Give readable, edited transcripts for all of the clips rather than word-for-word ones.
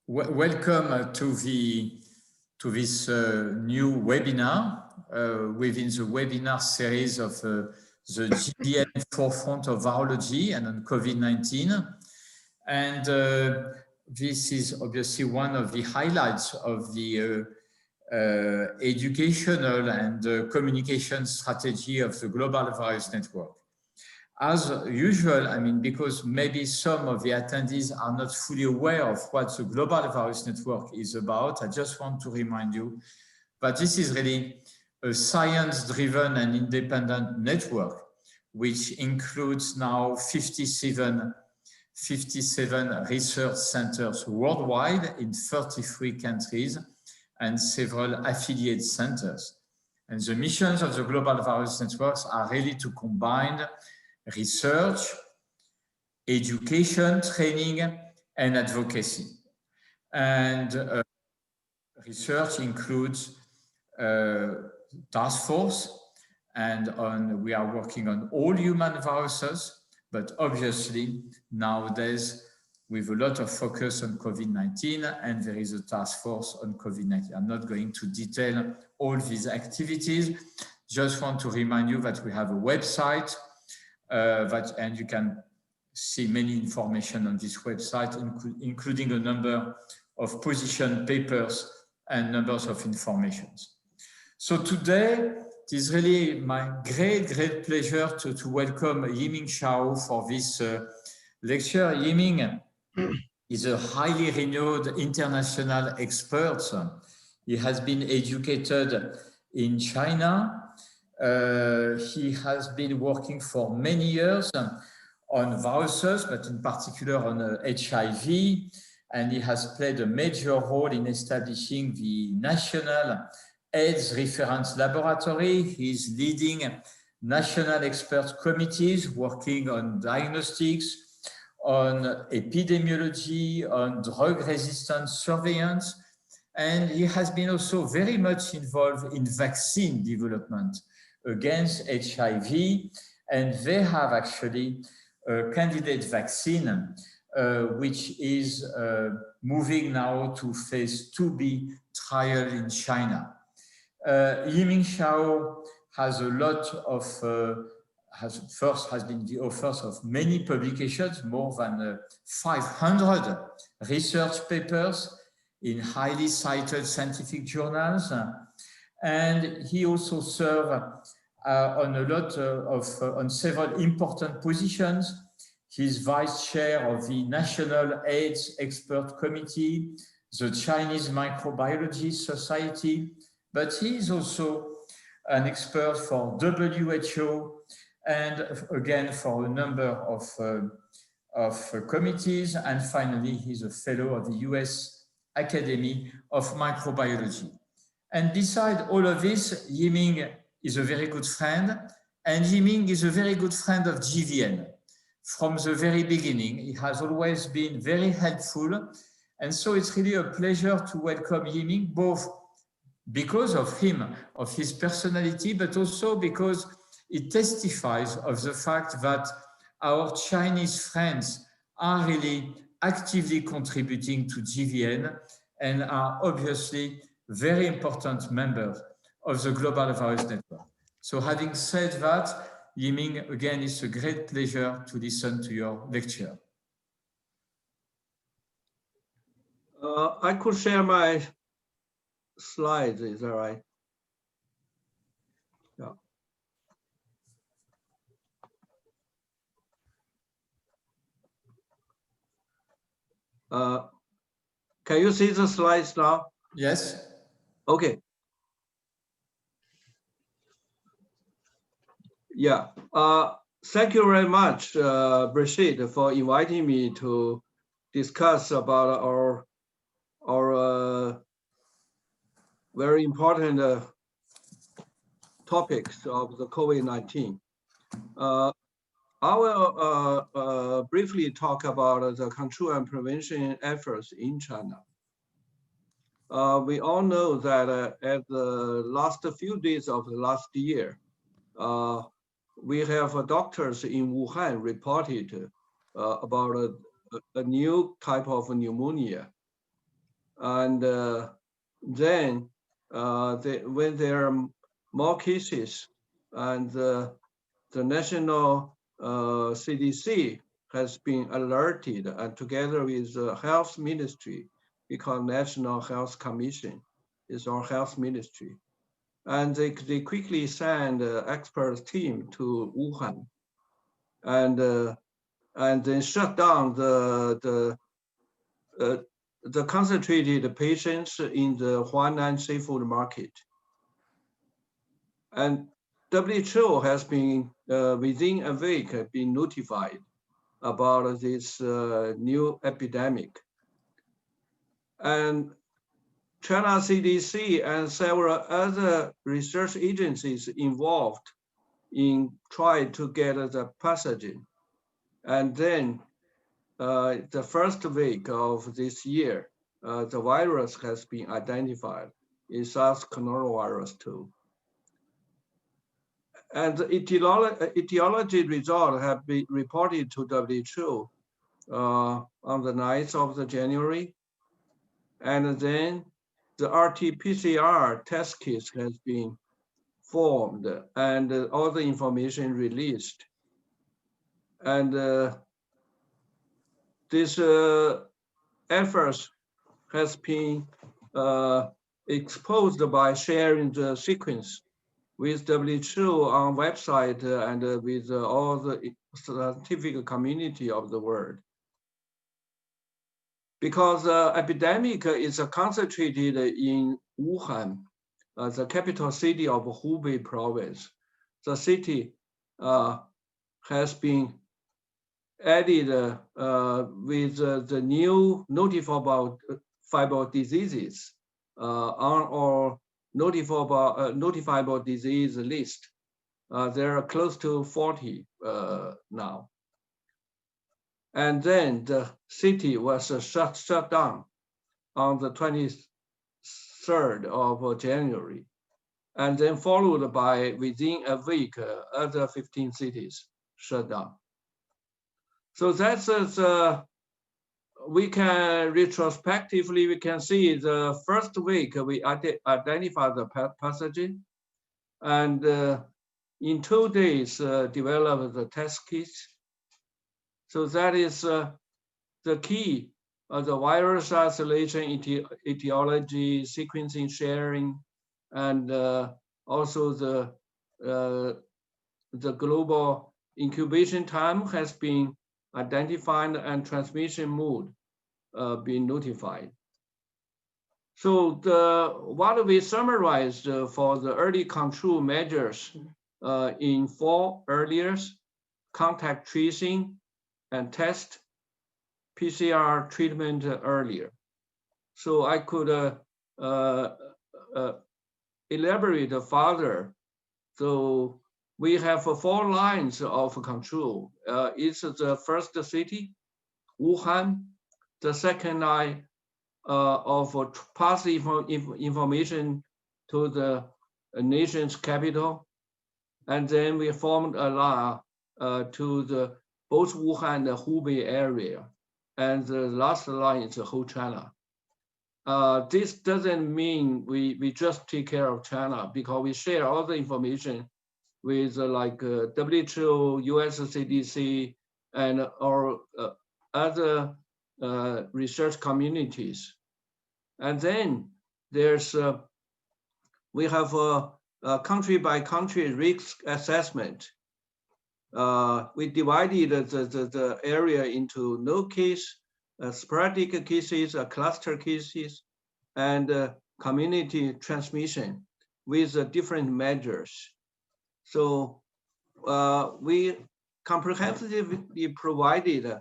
Welcome to this new webinar within the webinar series of the GVN Forefront of Virology and on COVID-19. And this is obviously one of the highlights of the educational and communication strategy of the Global Virus Network. As usual, I mean, because maybe some of the attendees are not fully aware of what the Global Virus Network is about, I just want to remind you that this is really a science-driven and independent network, which includes now 57 research centers worldwide in 33 countries and several affiliate centers. And the missions of the Global Virus Networks are really to combine research, education, training, and advocacy. And research includes task force, and we are working on all human viruses, but obviously nowadays with a lot of focus on COVID-19, and there is a task force on COVID-19. I'm not going to detail all these activities, just want to remind you that we have a website and you can see many information on this website, including a number of position papers and numbers of informations. So today, it is really my great pleasure to welcome Yiming Shao for this lecture. Yiming is a highly renowned international expert. He has been educated in China. He has been working for many years on viruses, but in particular on HIV, and he has played a major role in establishing the National AIDS Reference Laboratory. He is leading national expert committees working on diagnostics, on epidemiology, on drug resistance surveillance, and he has been also very much involved in vaccine development against HIV, and they have actually a candidate vaccine which is moving now to phase 2B trial in China. Yiming Shao has a lot of, has been the author of many publications, more than 500 research papers in highly cited scientific journals. And he also served on a lot on several important positions. He's vice chair of the National AIDS Expert Committee, the Chinese Microbiology Society, but he is also an expert for WHO and again for a number of committees. And finally, he's a fellow of the US Academy of Microbiology. And beside all of this, Yiming is a very good friend, and Yiming is a very good friend of GVN. From the very beginning, he has always been very helpful, and so it's really a pleasure to welcome Yiming, both because of him, of his personality, but also because it testifies of the fact that our Chinese friends are really actively contributing to GVN and are obviously very important members of the Global Virus Network. So having said that, Yiming, again, it's a great pleasure to listen to your lecture. I could share my slides, is that right? Yeah. Can you see the slides now? Yes. Okay. Yeah. Thank you very much, Brechot, for inviting me to discuss about our very important topics of the COVID-19. I will briefly talk about the control and prevention efforts in China. We all know that at the last few days of the last year, we have doctors in Wuhan reported about a new type of pneumonia. And then when there are more cases, and the national CDC has been alerted, and together with the health ministry, we call National Health Commission, is our health ministry. And they quickly send an expert team to Wuhan, and then shut down the concentrated patients in the Huanan seafood market. And WHO has been within a week been notified about this new epidemic. And China CDC and several other research agencies involved in trying to get the pathogen. And then the first week of this year, the virus has been identified in SARS coronavirus 2. And the etiology results have been reported to WHO on the 9th of January. And then the RT-PCR test kit has been formed and all the information released. And this efforts has been exposed by sharing the sequence with WHO on website and with all the scientific community of the world. Because the epidemic is concentrated in Wuhan, the capital city of Hubei province. The city has been added with the new notifiable diseases on our notifiable disease list. There are close to 40 now. And then the city was shut down on the 23rd of January, and then followed by, within a week, other 15 cities shut down. So that's we can retrospectively, we can see the first week we identified the pathogen, and in 2 days developed the test kits. So that is the key of the virus isolation, etiology, sequencing sharing, and also the global incubation time has been identified and transmission mode being notified. So what we summarized for the early control measures in 4 areas: contact tracing and test, PCR treatment earlier. So I could elaborate further. So we have 4 lines of control. It's the first city, Wuhan. The second line of pass information to the nation's capital. And then we formed a line to both Wuhan and the Hubei area. And the last line is the whole China. This doesn't mean we just take care of China, because we share all the information with like WHO, US CDC, and our other research communities. And then there's, we have a country by country risk assessment. We divided the area into no case, sporadic cases, cluster cases, and community transmission with different measures. So we comprehensively provided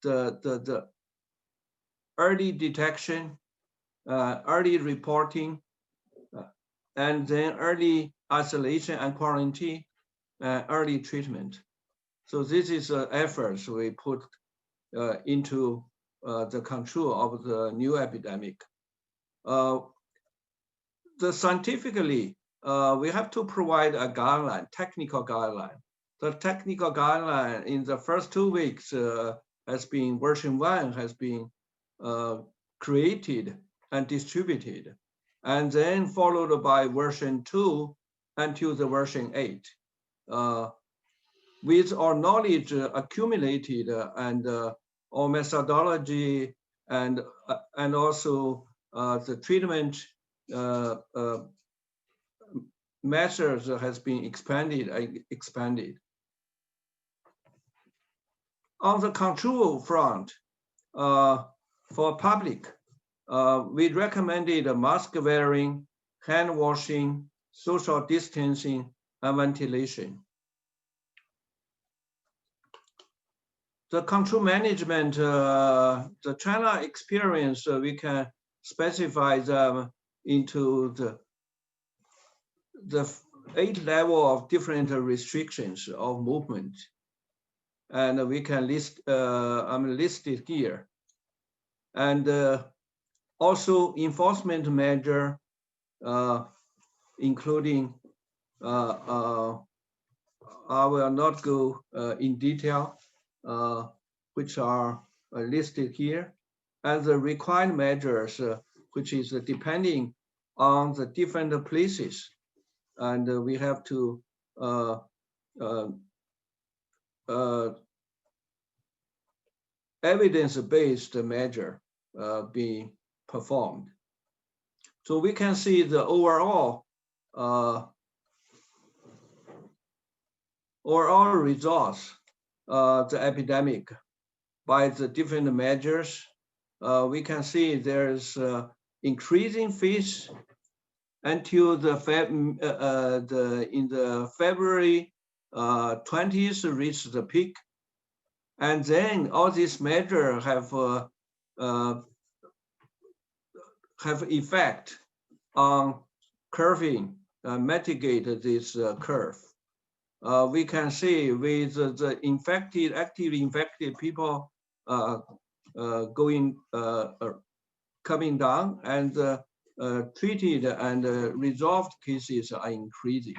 the early detection, early reporting, and then early isolation and quarantine, early treatment. So this is efforts we put into the control of the new epidemic. Scientifically, we have to provide a guideline, technical guideline. The technical guideline in the first 2 weeks has been, version 1 has been created and distributed, and then followed by version 2 until the version 8. With our knowledge accumulated and our methodology and also the treatment methods has been expanded. On the control front, for public, we recommended mask wearing, hand washing, social distancing, and ventilation. The control management, the China experience, we can specify them into the 8 levels of different restrictions of movement. And we can list, I'm listed here. And also enforcement measure, including, I will not go in detail, which are listed here, and the required measures, which is depending on the different places. And we have to evidence-based measure being performed. So we can see the overall results, the epidemic by the different measures. We can see there's increasing phase until in the February 20th reached the peak, and then all these measures have effect on curving, mitigate this curve. We can see with the actively infected people coming down, and treated and resolved cases are increasing.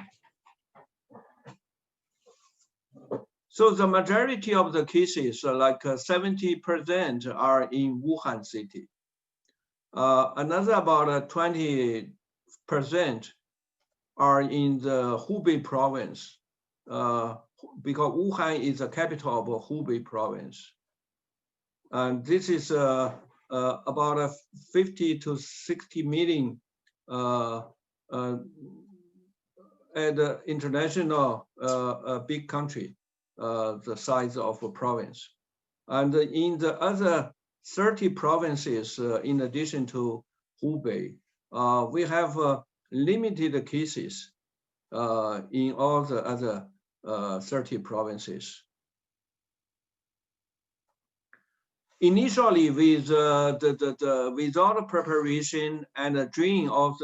So the majority of the cases, like 70%, are in Wuhan city. Another about 20% are in the Hubei province, because Wuhan is the capital of Hubei province. And this is about 50 to 60 million at the international big country, the size of a province. And in the other 30 provinces, in addition to Hubei, we have limited cases in all the other 30 provinces. Initially, with without preparation and the drain of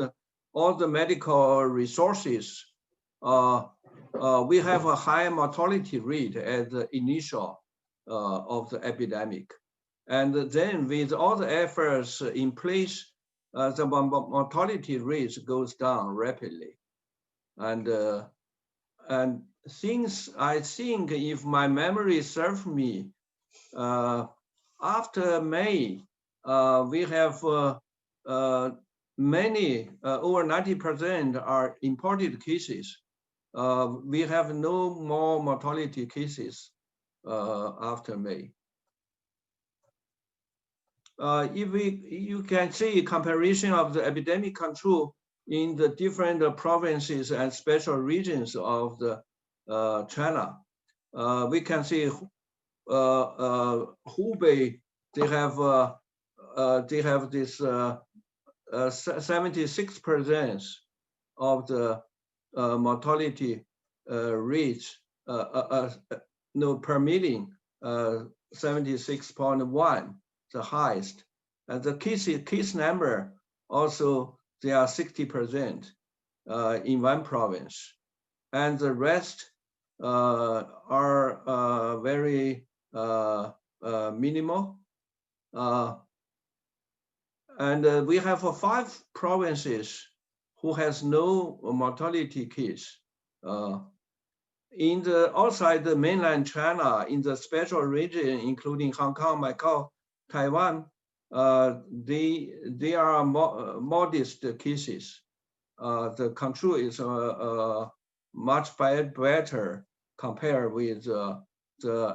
all the medical resources, we have a high mortality rate at the initial of the epidemic. And then with all the efforts in place, the mortality rate goes down rapidly. And things, I think, if my memory serves me, after May, we have many, over 90% are imported cases. We have no more mortality cases after May. You can see comparison of the epidemic control in the different provinces and special regions of the China. We can see Hubei, they have this 76% of the mortality rate, per million, 76.1, the highest. And the case number also, they are 60% in one province. And the rest are very minimal. And we have 5 provinces who has no mortality case. In the outside the mainland China, in the special region, including Hong Kong, Macau, Taiwan, they are modest cases. The control is much better compared with the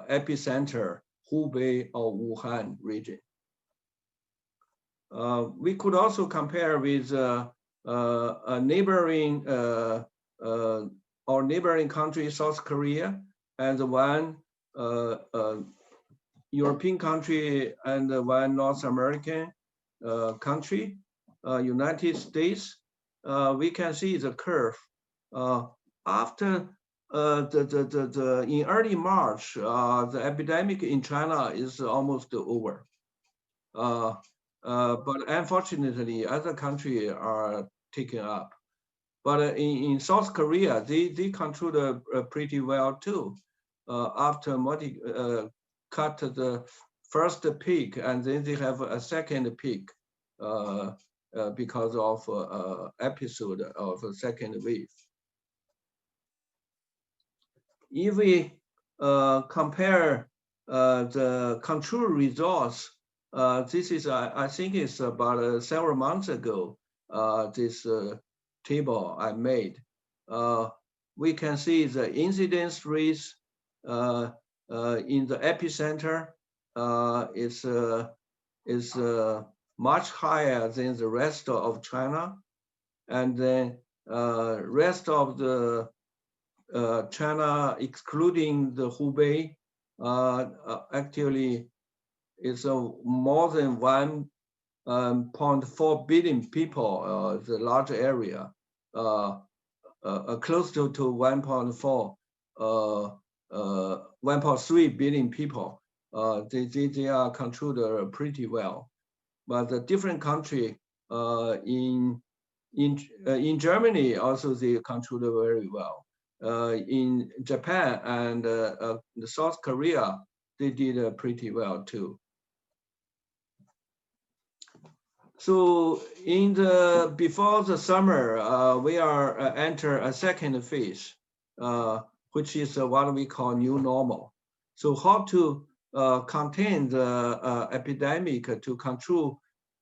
epicenter Hubei or Wuhan region. We could also compare with a neighboring our neighboring country, South Korea, and one European country and one North American country, United States. We can see the curve. After in early March, the epidemic in China is almost over. But unfortunately, other countries are taken up. But in South Korea, they control pretty well too. After cut the first peak, and then they have a second peak because of episode of a second wave. If we compare the control results, this is, I think it's about several months ago, this table I made. We can see the incidence rates in the epicenter is much higher than the rest of China. And then rest of the China, excluding the Hubei, actually is more than 1.4 billion people, the large area, close to 1.3 billion people. They are controlled pretty well. But the different country in Germany also they control very well. In Japan and South Korea, they did pretty well too. So before the summer, we are enter a second phase, which is what we call new normal. So how to contain the epidemic, to control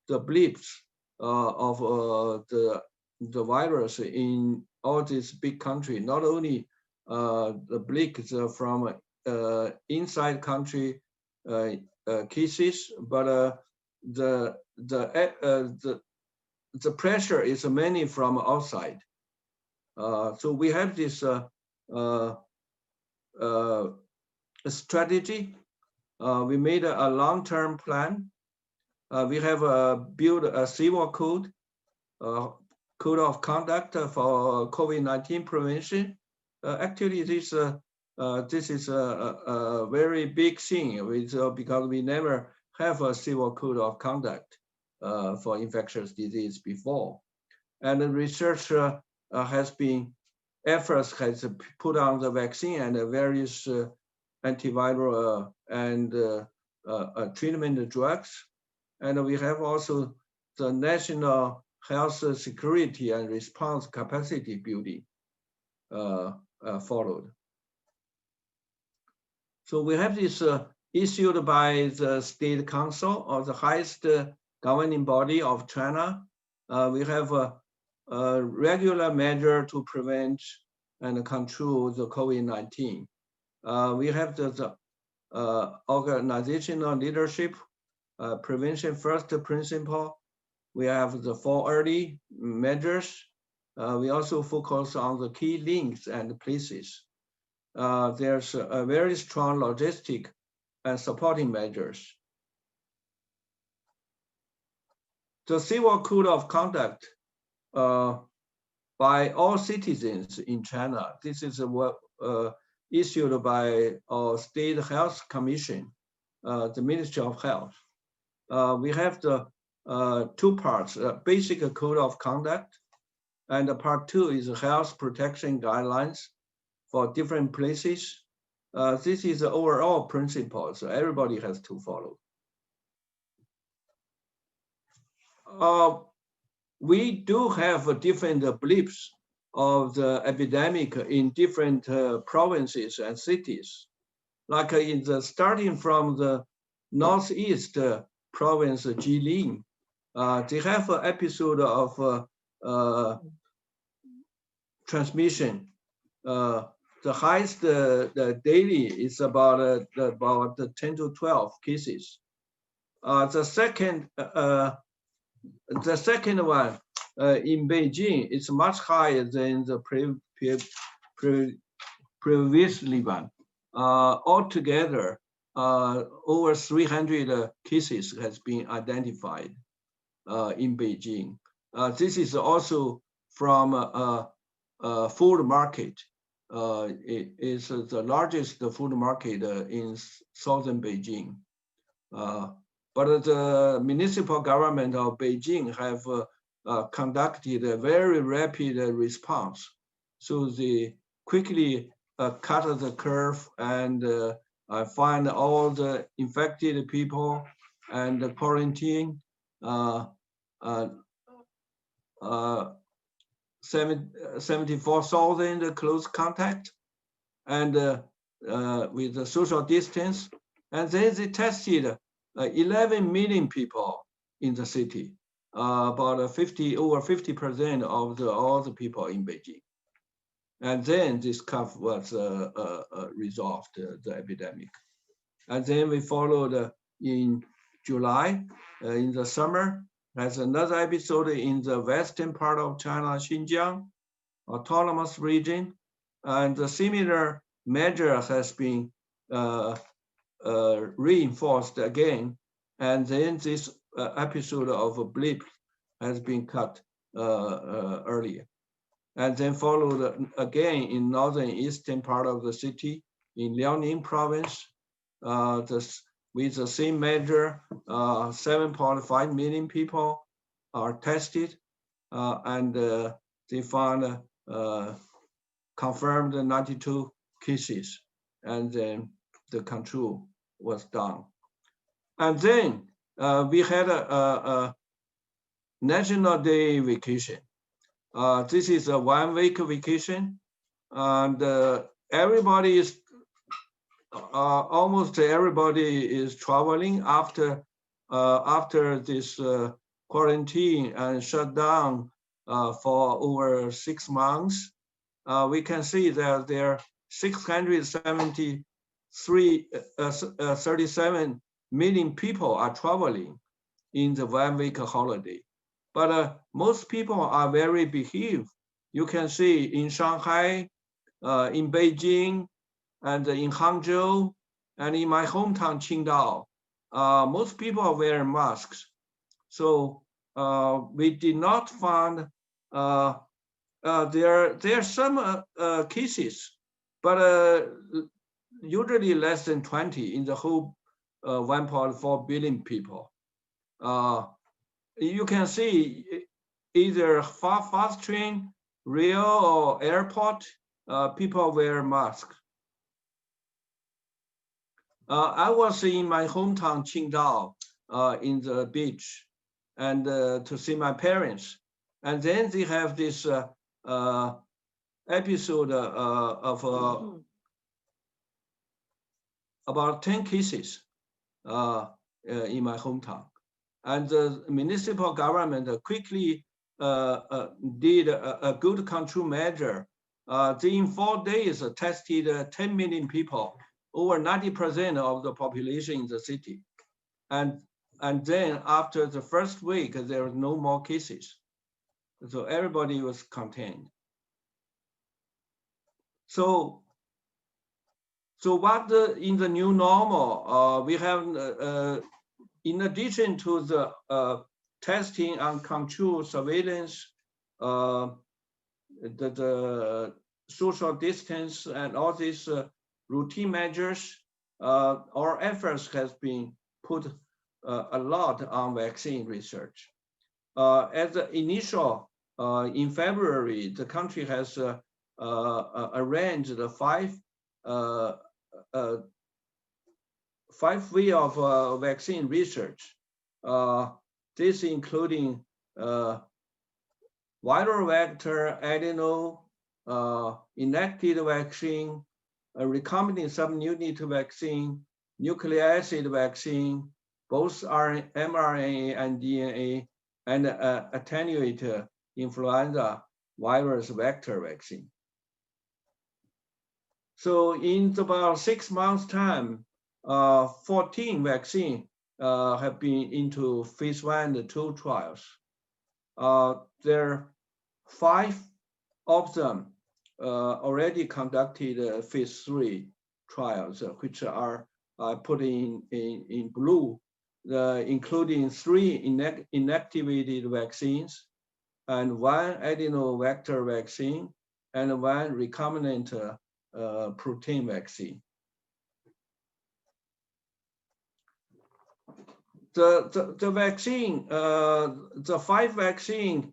the blips of the virus in all these big countries, not only the blips from inside country cases, but the pressure is mainly from outside. So we have this strategy. We made a long-term plan. We have built a civil code of conduct for COVID-19 prevention. Actually, this is a very big thing because we never have a civil code of conduct for infectious disease before. And the research efforts has put on the vaccine and various antiviral and treatment drugs. And we have also the national health security and response capacity building followed. So we have this issued by the State Council, or the highest governing body of China. We have a regular measure to prevent and control the COVID-19. We have the organizational leadership, prevention first principle. We have the 4 early measures. We also focus on the key links and places. There's a very strong logistic and supporting measures. The civil code of conduct by all citizens in China. This is what issued by our State Health Commission, the Ministry of Health. We have the 2 parts, basic code of conduct, and part 2 is health protection guidelines for different places. This is the overall principle, so everybody has to follow. We do have different blips of the epidemic in different provinces and cities. Like starting from the northeast province, Jilin. They have an episode of transmission. The highest the daily is about 10 to 12 cases. The second one in Beijing is much higher than the previously one. Altogether, over 300 cases has been identified in Beijing. This is also from food market. It is the largest food market in southern Beijing. But the municipal government of Beijing have conducted a very rapid response. So they quickly cut the curve and find all the infected people and quarantine 74,000 close contact and with the social distance. And then they tested 11 million people in the city, about over 50% of all the people in Beijing. And then this curve was resolved, the epidemic. And then we followed in July, in the summer, there's another episode in the western part of China, Xinjiang, autonomous region. And the similar measure has been reinforced again. And then this episode of Blip has been cut earlier. And then followed again in northern eastern part of the city, in Liaoning province, with the same measure, 7.5 million people are tested, and they found confirmed 92 cases, and then the control was done. And then we had a National Day vacation. This is a 1 week vacation, and everybody is almost everybody is traveling after this quarantine and shut down for over 6 months. We can see that there are 37 million people are traveling in the 1 week holiday. But most people are very behaved. You can see in Shanghai, in Beijing, and in Hangzhou, and in my hometown, Qingdao, most people are wearing masks. So we did not find, there are some cases, but usually less than 20 in the whole 1.4 billion people. You can see either fast train, rail, or airport, people wear masks. I was in my hometown, Qingdao, in the beach, and to see my parents. And then they have this episode of about 10 cases in my hometown. And the municipal government quickly did a good control measure. They in 4 days tested 10 million people, over 90% of the population in the city. And then after the first week, there was no more cases. So everybody was contained. So what in the new normal, we have, in addition to the testing and control surveillance, the social distance and all these routine measures, our efforts has been put a lot on vaccine research. As the initial, in February, the country has arranged 5 ways of vaccine research. This including viral vector, adeno, inactive vaccine, recombinant subunit vaccine, nucleic acid vaccine, both mRNA and DNA, and attenuate influenza virus vector vaccine. So in about 6 months' time, 14 vaccines have been into phase 1 and 2 trials. There are 5 of them already conducted phase 3 trials, which are put in blue, including 3 inactivated vaccines and 1 adenovector vaccine and 1 recombinant protein vaccine. The vaccine, the 5 vaccine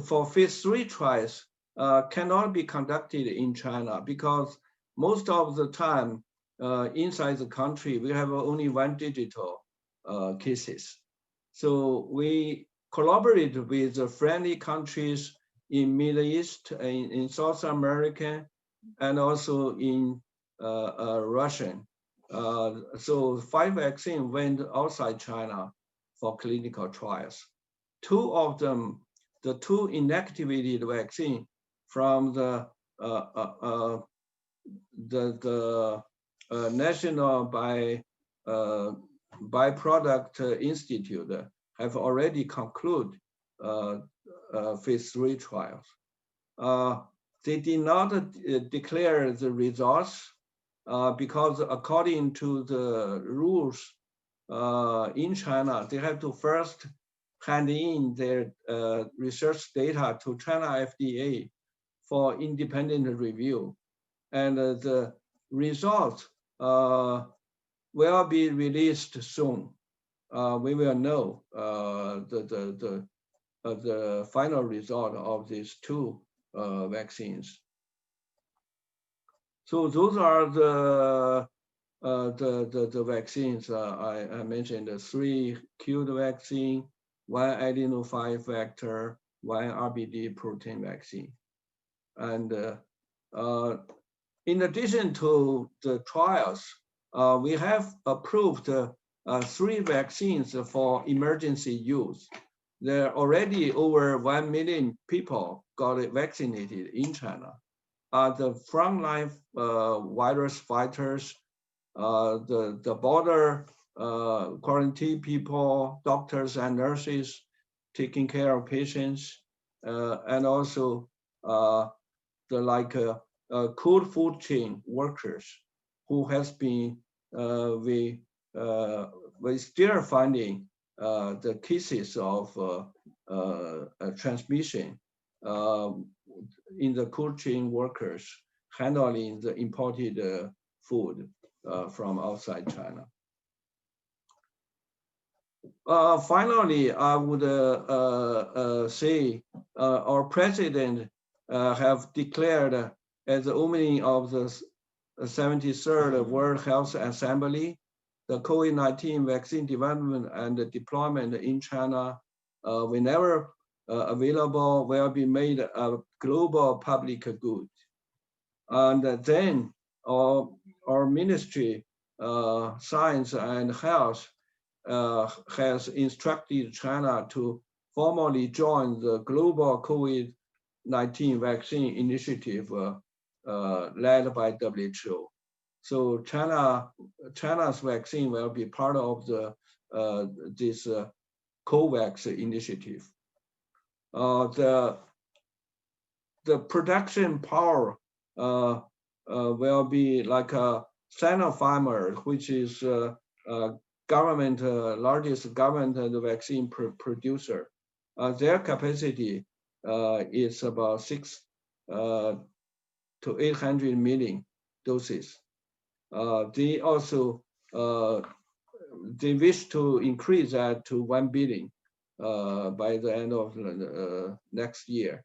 for phase 3 trials cannot be conducted in China because most of the time inside the country we have only 1 digital cases. So we collaborate with the friendly countries in Middle East, in South America, and also in Russian. So 5 vaccines went outside China for clinical trials. 2 of them, the 2 inactivated vaccine from the National Byproduct Institute have already concluded phase 3 trials. They did not declare the results because according to the rules in China, they have to first hand in their research data to China FDA for independent review. And the results will be released soon. We will know the final result of these 2 vaccines. So those are the vaccines I mentioned: the 3 killed vaccine, 1 adeno5 vector, 1 RBD protein vaccine. And in addition to the trials, we have approved 3 vaccines for emergency use. There are already over 1 million people got vaccinated in China. The frontline virus fighters, the border quarantine people, doctors and nurses taking care of patients, and also the cold food chain workers who has been, we still finding the cases of transmission in the cold chain workers handling the imported food from outside China. Finally, I would say our president have declared at the opening of the 73rd World Health Assembly, the COVID-19 vaccine development and deployment in China, whenever available, will be made a global public good. And then our ministry, Science and Health, has instructed China to formally join the global COVID-19 vaccine initiative led by WHO. So China's vaccine will be part of this COVAX initiative. The production power will be like a Sinopharm, which is largest government vaccine producer. Their capacity is about 600 to 800 million doses. They also they wish to increase that to 1 billion by the end of next year.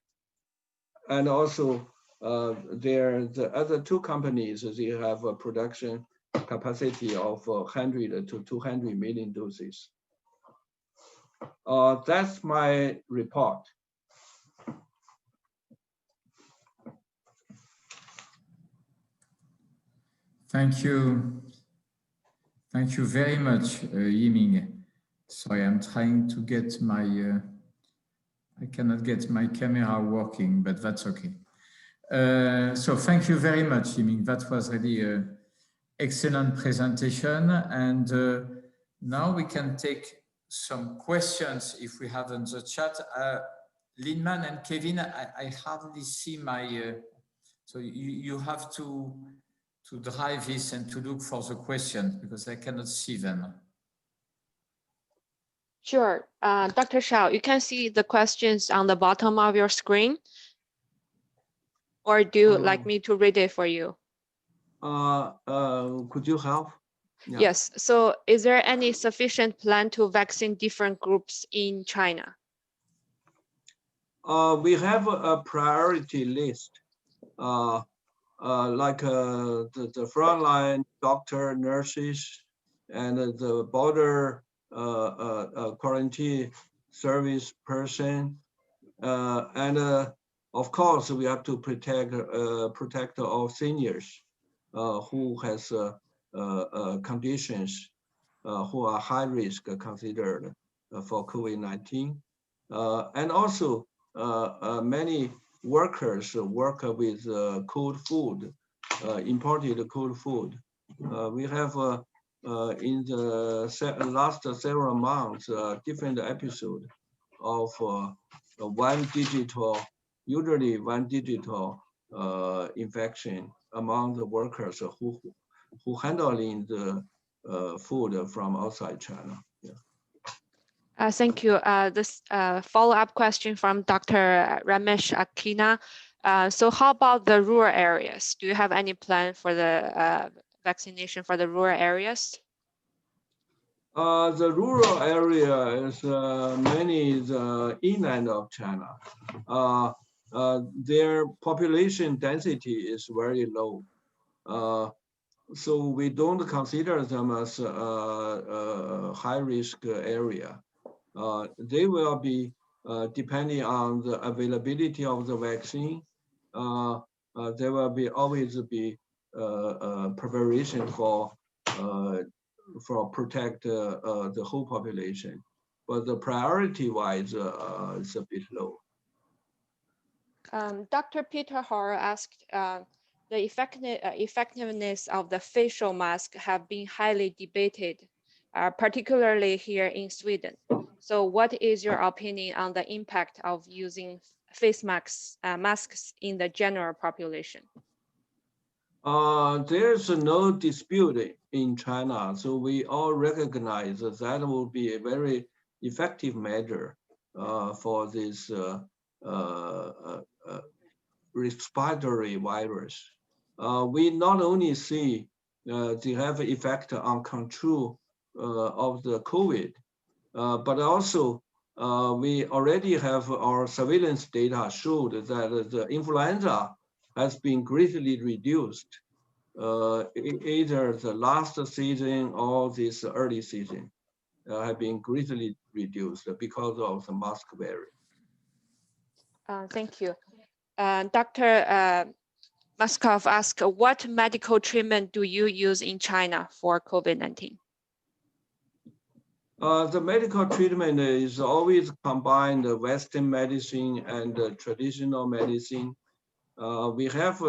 And also the other 2 companies, they have a production capacity of 100 to 200 million doses. That's my report. Thank you. Thank you very much, Yiming. Sorry, I'm trying to get my, I cannot get my camera working, but that's okay. So thank you very much, Yiming. That was really an excellent presentation. And now we can take some questions if we have in the chat. Linman and Kevin, I hardly see my, so you have to drive this and to look for the questions because I cannot see them. Sure. Dr. Shao, you can see the questions on the bottom of your screen. Or do you like me to read it for you? Could you help? Yeah. Yes. So is there any sufficient plan to vaccine different groups in China? We have a priority list. Like the frontline doctor, nurses, and the border quarantine service person, and of course we have to protect our seniors who has conditions who are high risk considered for COVID-19, and also many workers work with cold food, imported cold food. We have in the last several months different episode of usually one digital infection among the workers who handling the food from outside China. Yeah. Thank you. This follow-up question from Dr. Ramesh Akina. So how about the rural areas? Do you have any plan for the vaccination for the rural areas? The rural area is many the inland of China. Their population density is very low. So we don't consider them as a high-risk area. They will be depending on the availability of the vaccine. There will be always be preparation for protect the whole population, but the priority-wise is a bit low. Dr. Peter Hor asked, the effectiveness of the facial mask have been highly debated, particularly here in Sweden. So what is your opinion on the impact of using face masks in the general population? There's no dispute in China, so we all recognize that will be a very effective measure for this respiratory virus. We not only see they have effect on control of the COVID, but also we already have our surveillance data showed that the influenza has been greatly reduced, either the last season or this early season have been greatly reduced because of the mask wearing. Thank you. Dr. Muskov asked, what medical treatment do you use in China for COVID-19? The medical treatment is always combined Western medicine and traditional medicine. We have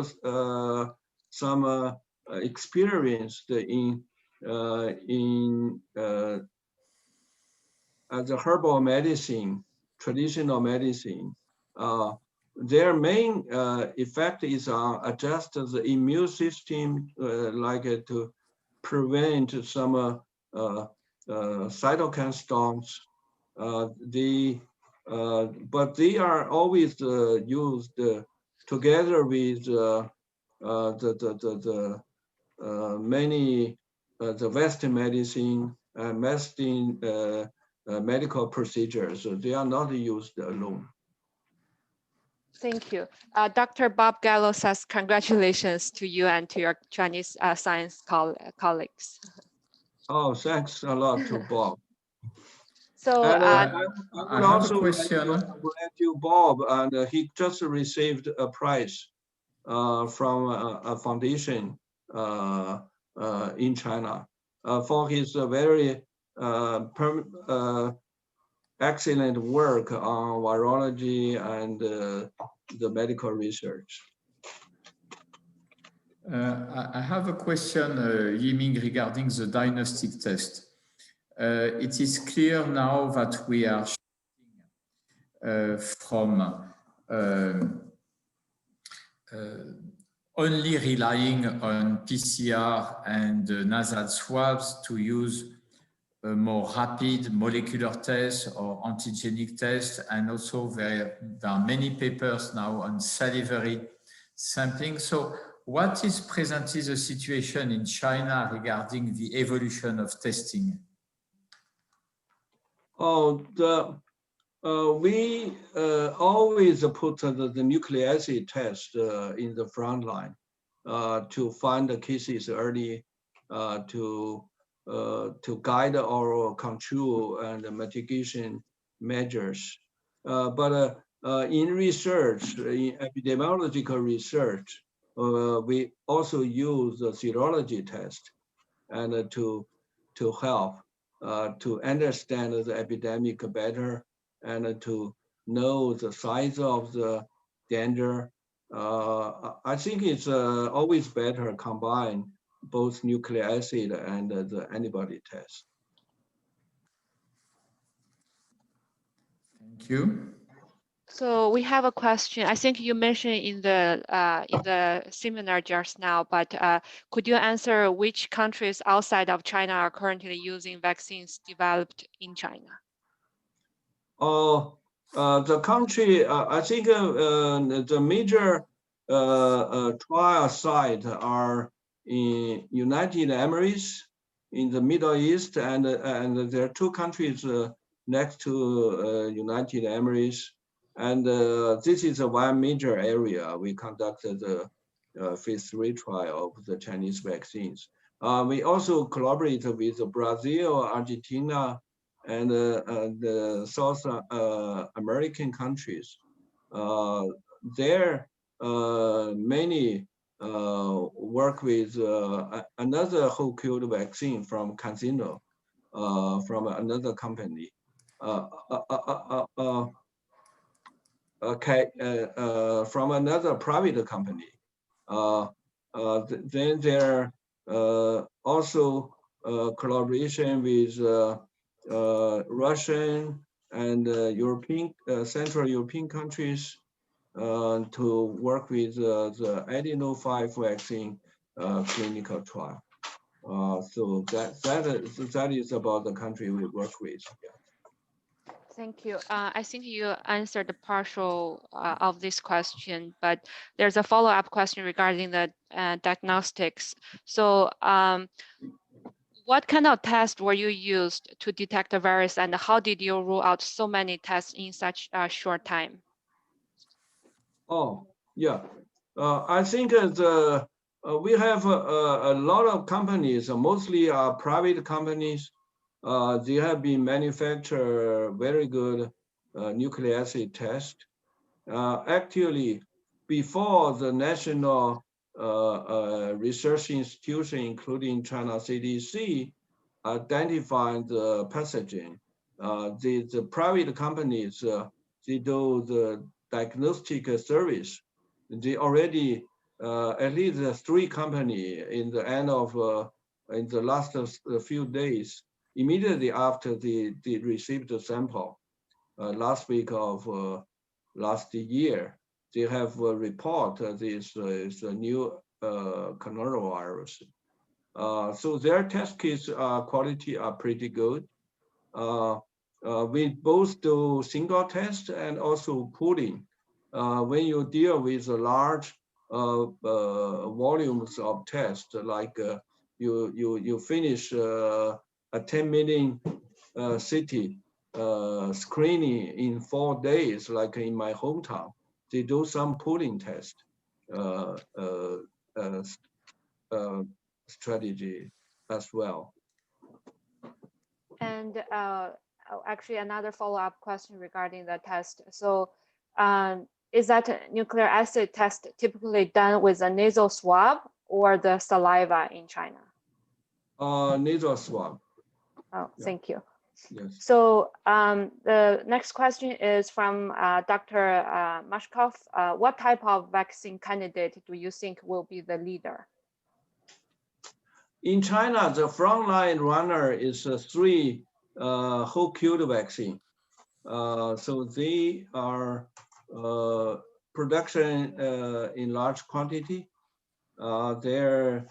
some experience in the herbal medicine, traditional medicine. Their main effect is on adjust the immune system, like to prevent some cytokine storms. But they are always used together with many the Western medicine, medical procedures. So they are not used alone. Thank you. Dr. Bob Gallo says congratulations to you and to your Chinese science colleagues. Oh, thanks a lot to Bob. So I would also like to congratulate you, Bob, and he just received a prize from a foundation in China for his very excellent work on virology and the medical research. I have a question, Yiming, regarding the diagnostic test. It is clear now that we are from only relying on PCR and nasal swabs to use a more rapid molecular test or antigenic test. And also there are many papers now on salivary sampling. So what is presently the situation in China regarding the evolution of testing? Oh, we always put the nucleic acid test in the front line to find the cases early, to guide our control and mitigation measures. But in research, in epidemiological research, we also use the serology test and to help to understand the epidemic better and to know the size of the danger. I think it's always better combine both nucleic acid and the antibody test. Thank you. So we have a question. I think you mentioned in the seminar just now, but could you answer which countries outside of China are currently using vaccines developed in China? The country, I think the major trial sites are in United Emirates, in the Middle East, and there are two countries next to United Emirates. And this is one major area we conducted the phase 3 trial of the Chinese vaccines. We also collaborate with Brazil, Argentina, and the South American countries. There, many work with another whole killed vaccine from CanSino, from another company. From another private company. Then there also collaboration with Russian and European, Central European countries to work with the adeno-5 vaccine clinical trial. So that is about the country we work with. Yeah. Thank you. I think you answered the partial of this question, but there's a follow-up question regarding the diagnostics. So what kind of tests were you used to detect the virus, and how did you rule out so many tests in such a short time? Oh, yeah. I think we have a lot of companies, mostly private companies. They have been manufacture very good nucleic acid test. Actually, before the national research institution, including China CDC, identified the pathogen, the private companies, they do the diagnostic service. They already, at least 3 companies in the end of, in the last few days, immediately after they received the sample, last week of last year, they have a report this is a new coronavirus. So their test kits quality are pretty good. We both do single test and also pooling. When you deal with large volumes of tests, like you finish a 10 million city screening in 4 days, like in my hometown, they do some pooling test strategy as well. And actually, another follow-up question regarding the test. So is that nucleic acid test typically done with a nasal swab or the saliva in China? Nasal swab. Oh, Yeah. thank you. Yes. So the next question is from Dr. Mashkov. What type of vaccine candidate do you think will be the leader? In China, the frontline runner is 3 whole killed vaccine. So they are production in large quantity. I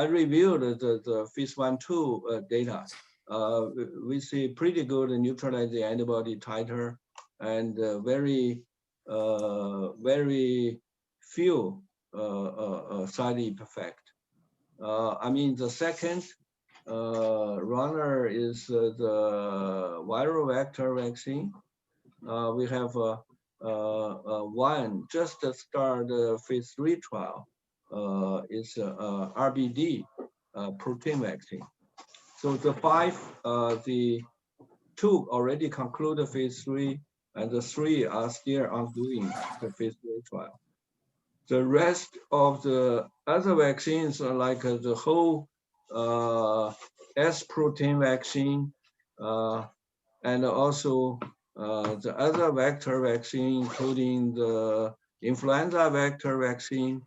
reviewed the phase 1/2 data. We see pretty good neutralizing antibody titer and very few side effect. I mean, the second runner is the viral vector vaccine. We have one just start phase 3 trial. It's RBD protein vaccine. So the 2 already concluded phase 3, and the 3 are still ongoing the phase 3 trial. The rest of the other vaccines are like the whole S protein vaccine, and also the other vector vaccine, including the influenza vector vaccine.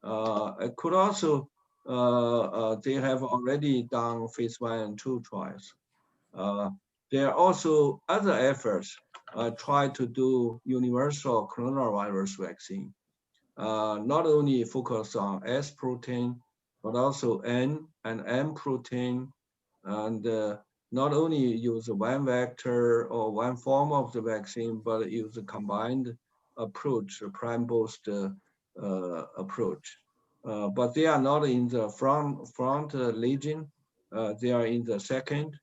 It could also, they have already done phase 1 and 2 trials. There are also other efforts try to do universal coronavirus vaccine. Not only focus on S protein, but also N and M protein, and not only use one vector or one form of the vaccine, but use a combined approach, a prime-boost approach. But they are not in the front legion. They are in the second,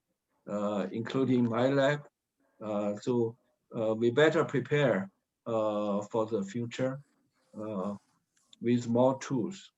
including my lab. So we better prepare for the future with more tools.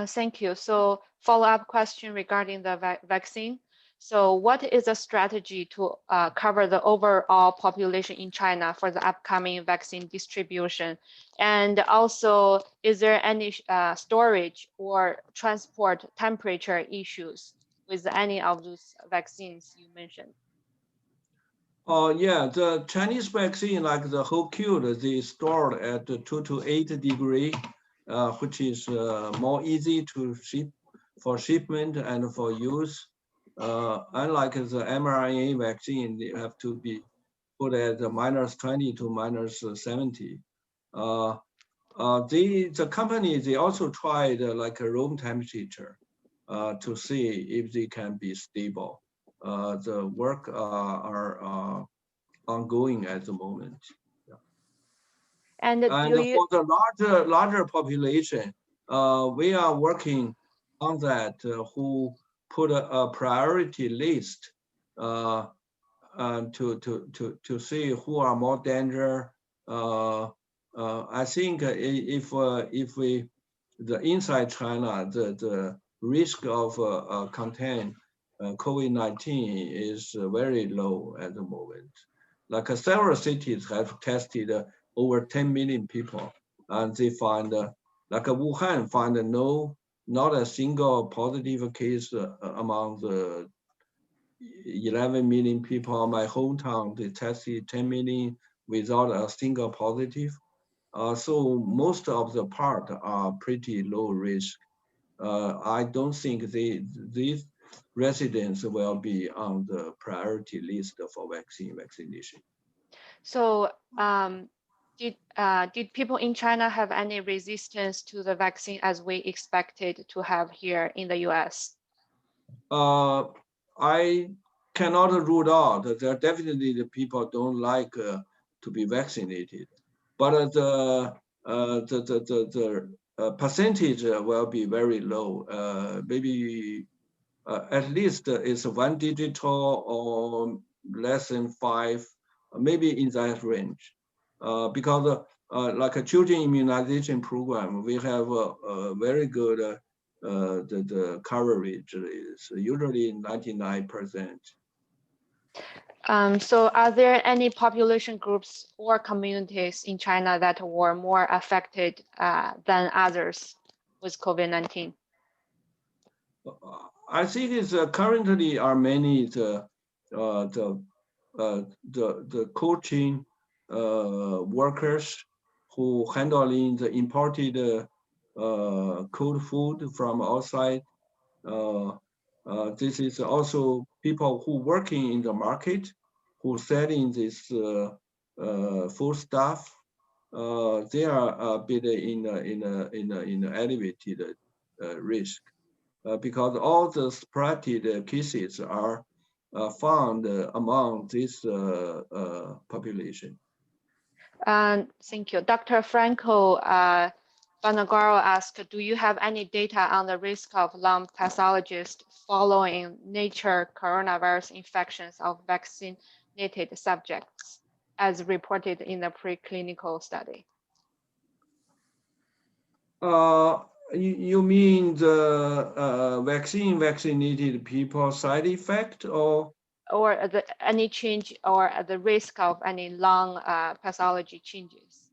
Thank you. So follow-up question regarding the vaccine. So what is the strategy to cover the overall population in China for the upcoming vaccine distribution? And also, is there any storage or transport temperature issues with any of those vaccines you mentioned? Yeah, the Chinese vaccine, like the whole killed, they stored at 2 to 8 degrees, which is more easy to ship for shipment and for use. Unlike the mRNA vaccine, they have to be put at -20 to -70. The company, they also tried like a room temperature to see if they can be stable. The work are ongoing at the moment. Yeah. And For the larger population, we are working on that. Who put a priority list to see who are more danger. I think if the inside China, the risk of contain COVID-19 is very low at the moment. Like several cities have tested over 10 million people, and they find, like Wuhan, find not a single positive case among the 11 million people. My hometown, they tested 10 million without a single positive. So most of the part are pretty low risk. I don't think these residents will be on the priority list for vaccination. So did people in China have any resistance to the vaccine as we expected to have here in the US? I cannot rule out that there are definitely the people don't like to be vaccinated, but the percentage will be very low. Maybe at least it's 1 digital or less than 5, maybe in that range. Because like a children immunization program, we have a very good the coverage is usually 99%. So are there any population groups or communities in China that were more affected than others with COVID-19? I think it's currently are many the coaching workers who handling the imported cold food from outside. This is also people who working in the market, who selling this food stuff. They are a bit in elevated risk because all the spreaded cases are found among this population. Thank you. Dr. Franco Banagaro asked, do you have any data on the risk of lung pathologists following nature coronavirus infections of vaccinated subjects as reported in the preclinical study? You mean the vaccinated people side effect or any change or the risk of any lung pathology changes?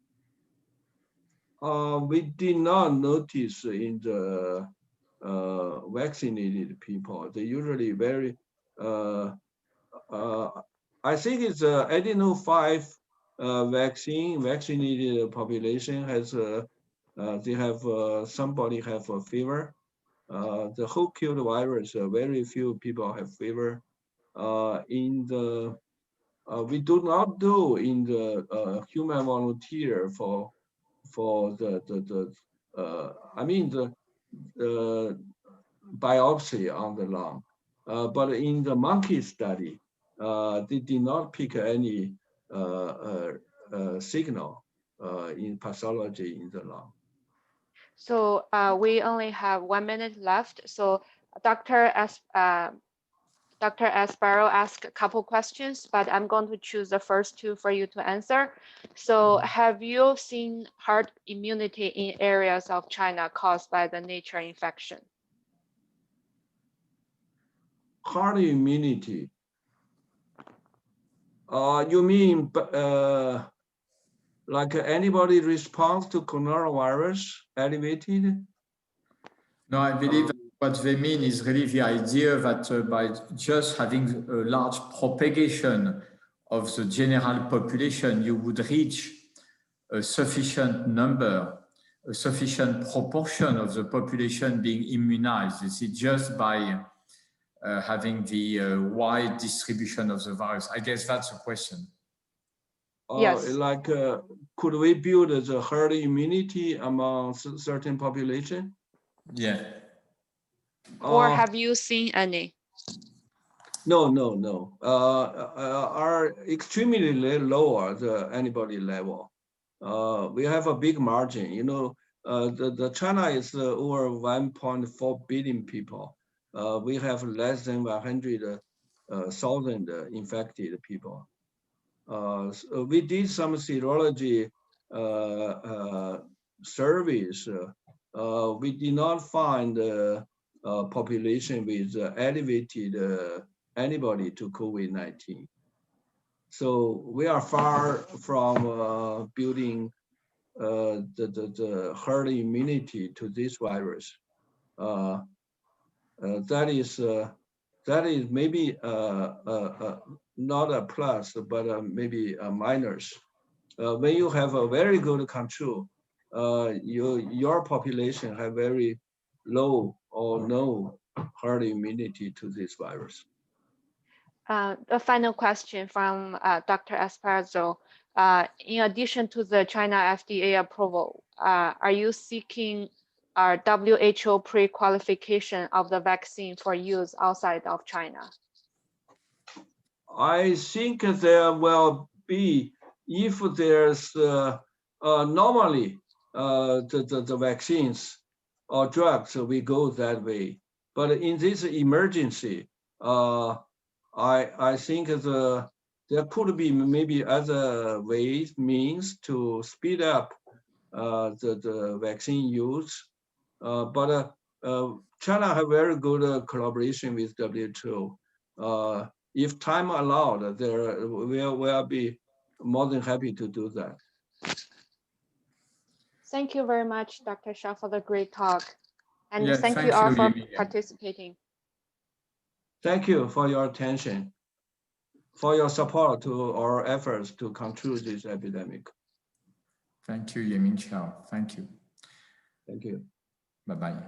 We did not notice in the vaccinated people. They usually very, I think it's adeno-5 vaccinated population has, they have, somebody have a fever. The whole killed virus, very few people have fever. In the, we do not do in the human volunteer for the I mean the biopsy on the lung, but in the monkey study, they did not pick any signal in pathology in the lung. So we only have 1 minute left. So Dr. Asparo asked a couple questions, but I'm going to choose the first two for you to answer. So have you seen herd immunity in areas of China caused by the nature infection? Herd immunity. You mean like antibody response to coronavirus elevated? No, I believe what they mean is really the idea that by just having a large propagation of the general population, you would reach a sufficient number, a sufficient proportion of the population being immunized. This is just by having the wide distribution of the virus. I guess that's a question. Yes. Like, could we build the herd immunity among certain population? Yeah. Or have you seen any? No. Are extremely lower the antibody level. We have a big margin. You know, the China is over 1.4 billion people. We have less than 100,000 infected people. So we did some serology surveys. We did not find a population with elevated antibody to COVID-19. So we are far from building the herd immunity to this virus. That is maybe not a plus, but maybe a minus. When you have a very good control, your population have very low or no herd immunity to this virus. The final question from Dr. Esparzo. In addition to the China FDA approval, are you seeking WHO pre-qualification of the vaccine for use outside of China? I think there will be, if there's normally the vaccines or drugs, we go that way. But in this emergency, I think there could be maybe other ways, means to speed up the vaccine use. But China have very good collaboration with WHO. If time allowed, there will be more than happy to do that. Thank you very much, Dr. Shao, for the great talk. And Yeah, thank thank you all you, for Yiming. participating. Thank you for your attention, for your support to our efforts to control this epidemic. Thank you, Yiming Shao. Thank you. Thank you. Bye-bye.